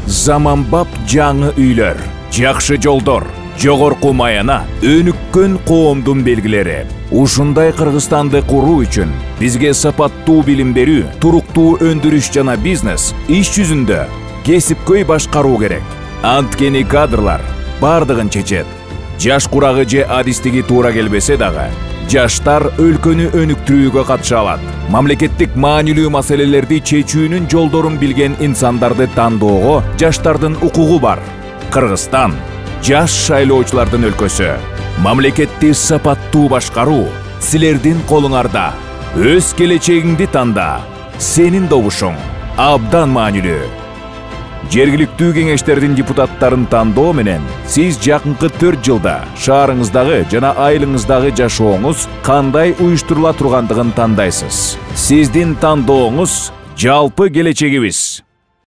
Заманбап жаңы үйлөр, жакшы жолдор, жогорку маяна, өнүккөн коомдун белгилери. Ушундай Кыргызстанды куруу үчүн бизге сапаттуу билим берүү, туруктуу өндүрүш жана бизнес иш жүзүндө кесипкөй башкаруу керек. Анткени кадрлар бардыгын чечет. Жаш курагы же адистиги туура келбесе дагы, жаштар өлкөнү өнүктүрүүгө катыша алат. Мамлекеттик маанилүү маселелерди чечүүнүн жолдорун билген инсандарды тандоого жаштардын укугу бар. Кыргызстан жаш шайлоочулардын өлкөсү. Мамлекетти сапаттуу башкаруу силердин колуңарда. Өз келечегиңди танда. Сенин добушуң абдан маанилүү. Жергиликтүү кеңештердин депутаттарын тандоо менен сиз жакынкы 4 жылда шаарыңыздагы жана айылыңыздагы жашооңуз кандай уюштурула тургандыгын тандайсыз. Сиздин тандооңуз жалпы келечегибиз.